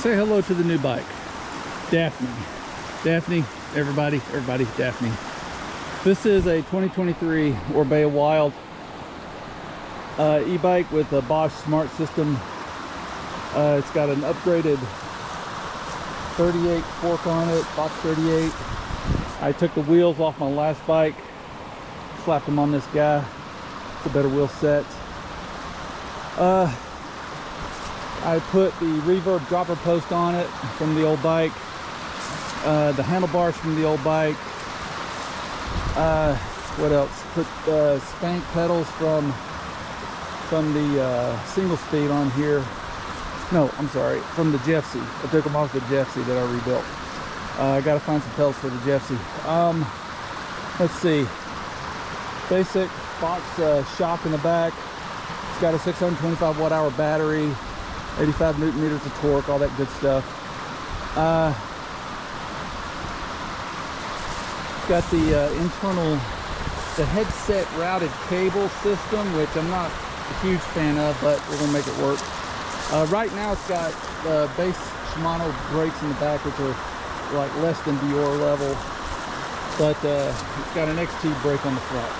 Say hello to the new bike. Daphne. Daphne, everybody, Daphne. This is a 2023 Orbea Wild e-bike with a Bosch Smart System. It's got an upgraded 38 fork on it, box 38. I took the wheels off my last bike, slapped them on this guy. It's a better wheel set. I put the reverb dropper post on it from the old bike. The handlebars from the old bike. What else? Put spank pedals from the single speed on here. No, I'm sorry, from the Jeffsy. I took them off the Jeffsy that I rebuilt. I gotta find some pedals for the Jeffsy. Let's see. Basic box shock in the back. It's got a 625 watt-hour battery, 85 newton meters of torque, all that good stuff. Got the internal, the headset routed cable system, which I'm not a huge fan of, but we're gonna make it work. Right now it's got base Shimano brakes in the back, which are like less than Dior level, but it's got an XT brake on the front.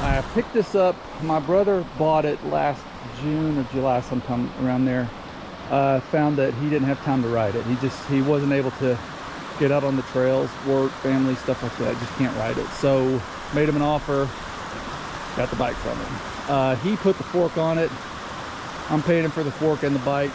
I picked this up, my brother bought it last June or July, sometime around there. Found that he didn't have time to ride it. He wasn't able to get out on the trails, work, family, stuff like that. Just can't ride it. So made him an offer, got the bike from him. He put the fork on it. I'm paying him for the fork and the bike.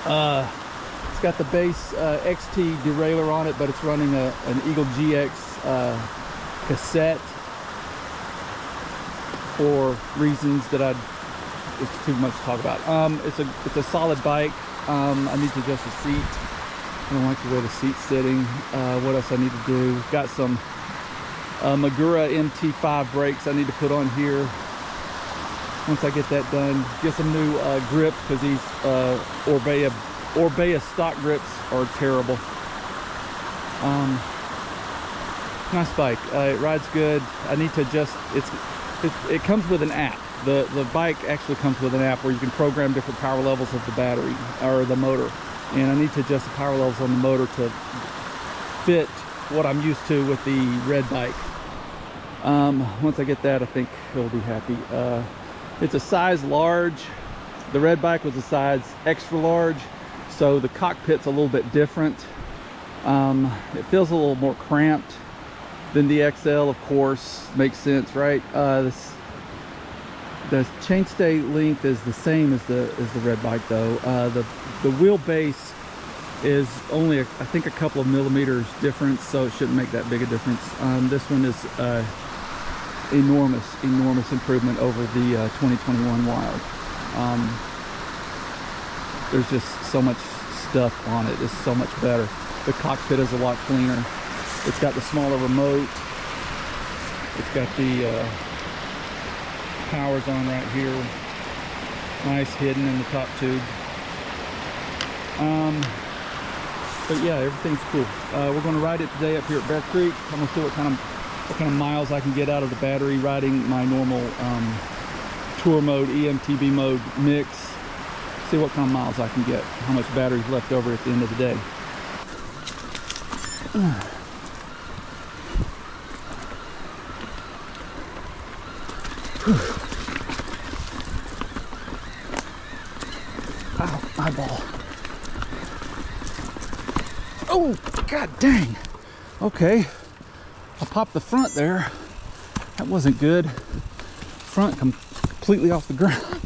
It's got the base XT derailleur on it, but it's running an Eagle GX cassette for reasons that it's too much to talk about. It's a solid bike. I need to adjust the seat. I don't like the way the seat's sitting. What else I need to do? Got some Magura MT5 brakes I need to put on here. Once I get that done, get some new grips, because these Orbea stock grips are terrible. Nice bike. It rides good. I need to adjust. It comes with an app. The bike actually comes with an app where you can program different power levels of the battery or the motor. And I need to adjust the power levels on the motor to fit what I'm used to with the red bike. Once I get that, I think he'll be happy. It's a size large. The red bike was a size extra large, so the cockpit's a little bit different. It feels a little more cramped than the XL, of course. Makes sense, right? The chainstay length is the same as the red bike, though. The wheelbase is only I think a couple of millimeters difference, so it shouldn't make that big a difference. This one is enormous improvement over the 2021 Wild. There's just so much stuff on it. It's so much better. The cockpit is a lot cleaner. It's got the smaller remote. It's got the powers on right here. Nice hidden in the top tube. But yeah, everything's cool. We're going to ride it today up here at Bear Creek. I'm going to see what kind of miles I can get out of the battery riding my normal tour mode, emtb mode mix. See what kind of miles I can get, how much battery's left over at the end of the day. Ow, eyeball. Oh, god dang. Okay. I popped the front there. That wasn't good. Front completely off the ground.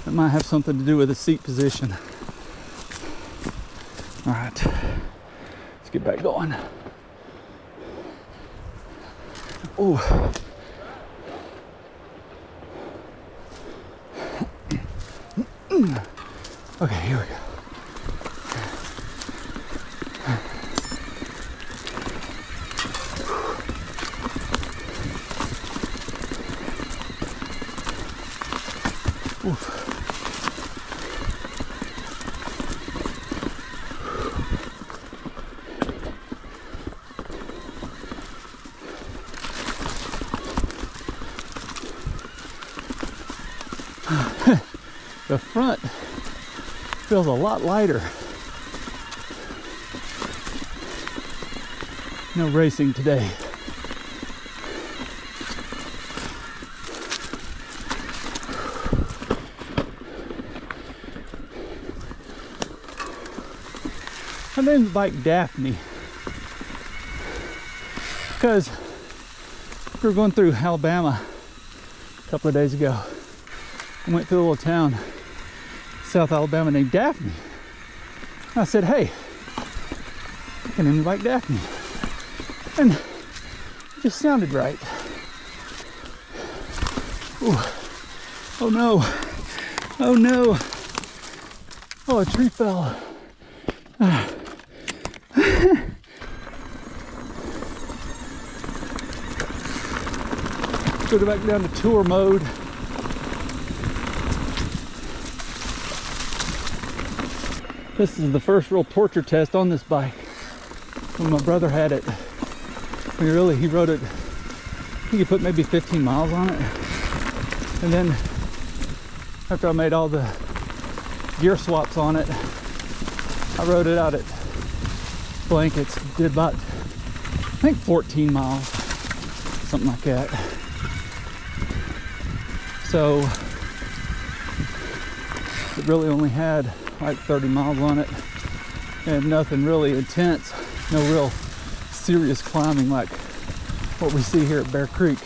That might have something to do with the seat position. All right, let's get back going. Oh. Okay, here we go. the front feels a lot lighter. No racing today. I named the bike Daphne because we were going through Alabama a couple of days ago. I went through a little town, South Alabama, named Daphne. And I said, hey, I can name the bike Daphne. And it just sounded right. Ooh. Oh no. Oh no. Oh, a tree fell. Go back down to tour mode. This is the first real torture test on this bike. When my brother had it, he rode it, I think he put maybe 15 miles on it. And then after I made all the gear swaps on it, I rode it out at Blankets, did about, I think 14 miles, something like that. So it really only had like 30 miles on it and nothing really intense, no real serious climbing like what we see here at Bear Creek.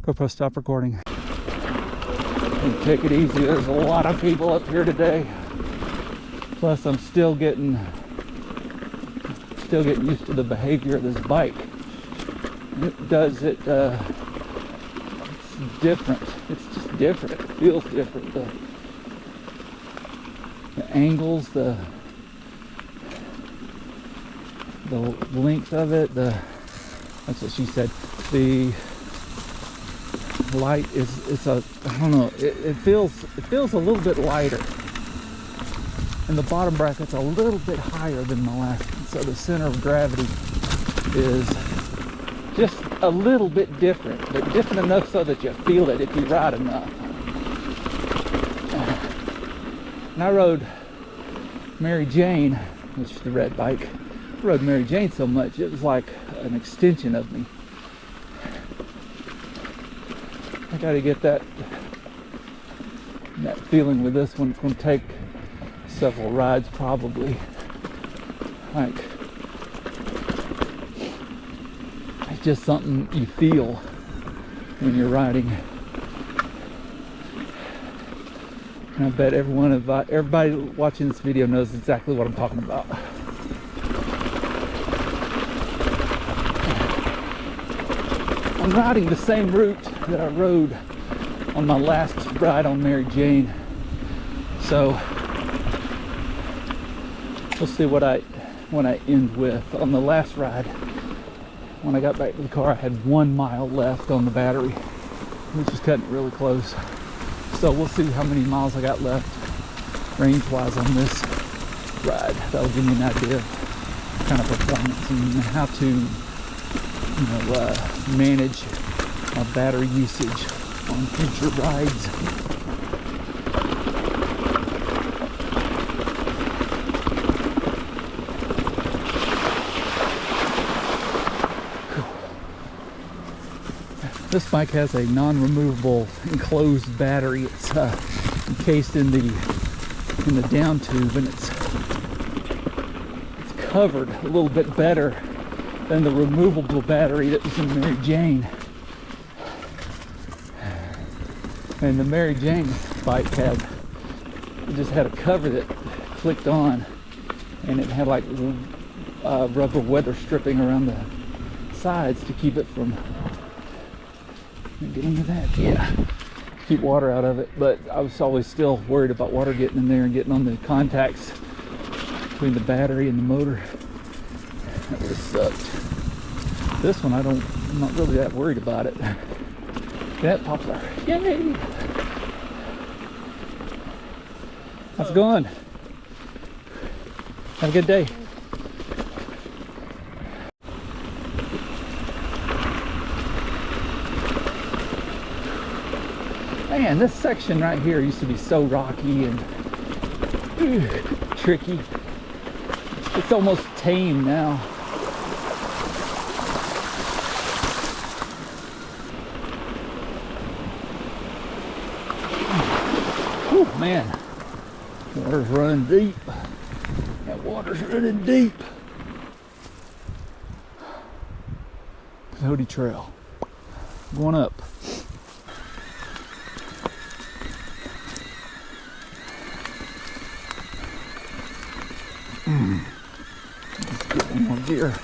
GoPro, stop recording. And take it easy. There's a lot of people up here today. Plus, I'm still getting used to the behavior of this bike. It's different. It's just different. It feels different. The angles, the length of it, that's what she said. The light is I don't know, it feels a little bit lighter, and the bottom bracket's a little bit higher than the last one, so the center of gravity is just a little bit different, but different enough so that you feel it if you ride enough. And I rode Mary Jane, which is the red bike. I rode Mary Jane so much it was like an extension of me. I got to get that feeling with this one. It's going to take several rides probably. Like, it's just something you feel when you're riding. And I bet everybody watching this video knows exactly what I'm talking about. I'm riding the same route that I rode on my last ride on Mary Jane. So we'll see what I end with. On the last ride, when I got back to the car, I had 1 mile left on the battery, which is cutting it really close. So we'll see how many miles I got left range-wise on this ride. That'll give me an idea kind of performance and how to, manage battery usage on future rides. This bike has a non-removable enclosed battery. It's encased in the down tube, and it's covered a little bit better than the removable battery that was in the Mary Jane. And the Mary Jane bike just had a cover that clicked on, and it had like rubber weather stripping around the sides to keep it from get into that. Yeah, keep water out of it. But I was always still worried about water getting in there and getting on the contacts between the battery and the motor. That would have sucked. This one, I'm not really that worried about it. That poplar. Yay! How's it going? Have a good day. Man, this section right here used to be so rocky and tricky. It's almost tame now. Whew, man, water's running deep. That water's running deep. Cody Trail. Going up. Let's get one more gear.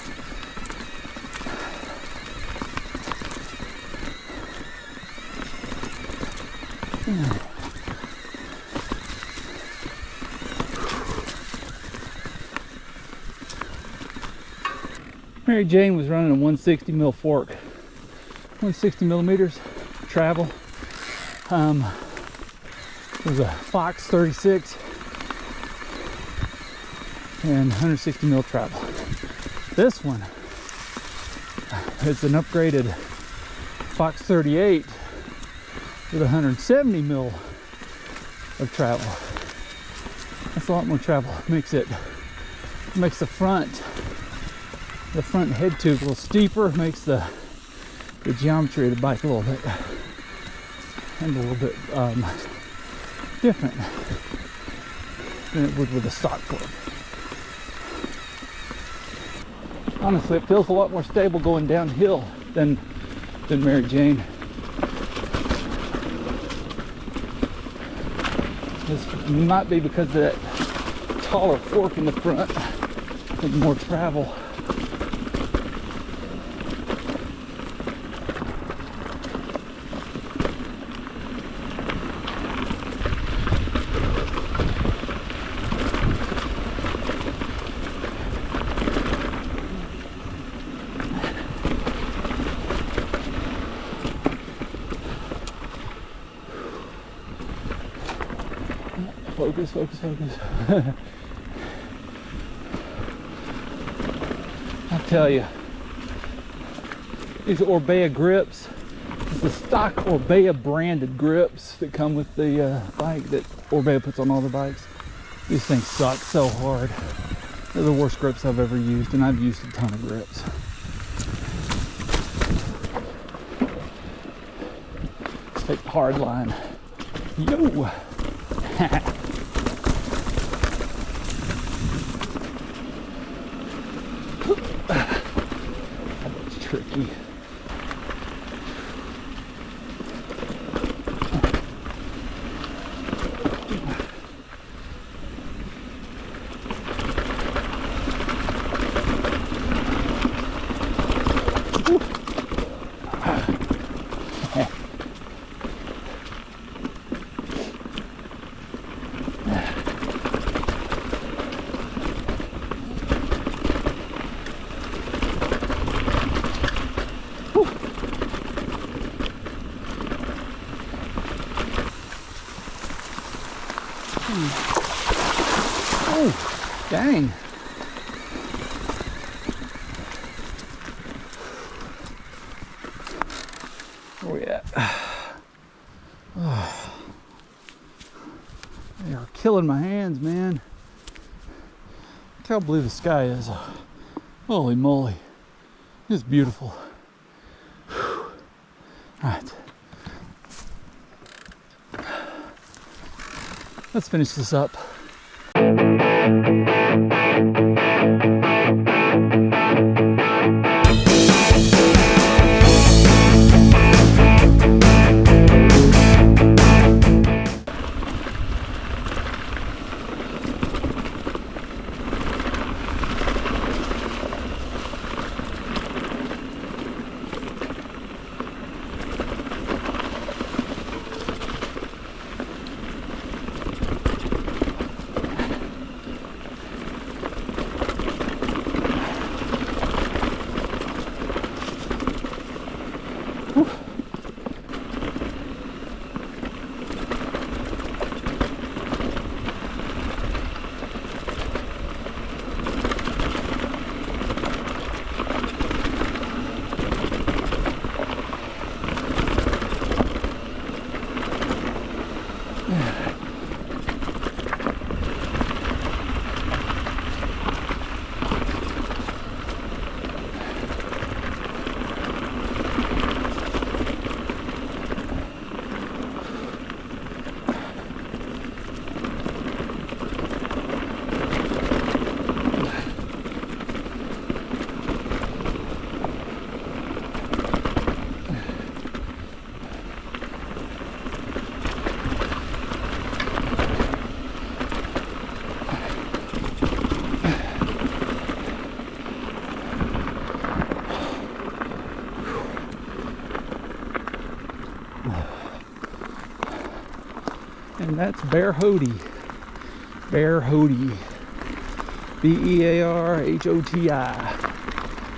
Mary Jane was running a 160 mil fork, 160 millimeters travel. It was a Fox 36 and 160 mil travel. This one is an upgraded Fox 38 with 170 mil of travel. That's a lot more travel. Makes the front head tube a little steeper, makes the geometry of the bike a little bit different than it would with a stock fork. Honestly, it feels a lot more stable going downhill than Mary Jane. This might be because of that taller fork in the front and more travel. Focus. I'll tell you, these Orbea grips, it's the stock Orbea branded grips that come with the bike that Orbea puts on all the bikes. These things suck so hard. They're the worst grips I've ever used, and I've used a ton of grips. Let's take the hard line. Yo! That's tricky. Oh, dang. Where we at? Oh, they are killing my hands, man. Look how blue the sky is. Holy moly. It's beautiful. All right. Let's finish this up. And that's Bear Hoti. Bear Hoti. B-E-A-R-H-O-T-I.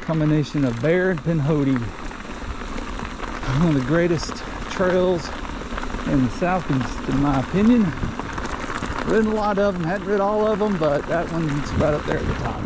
Combination of bear and pinhoti. One of the greatest trails in the southeast, in my opinion. Ridden a lot of them, hadn't rid all of them, but that one's right up there at the top.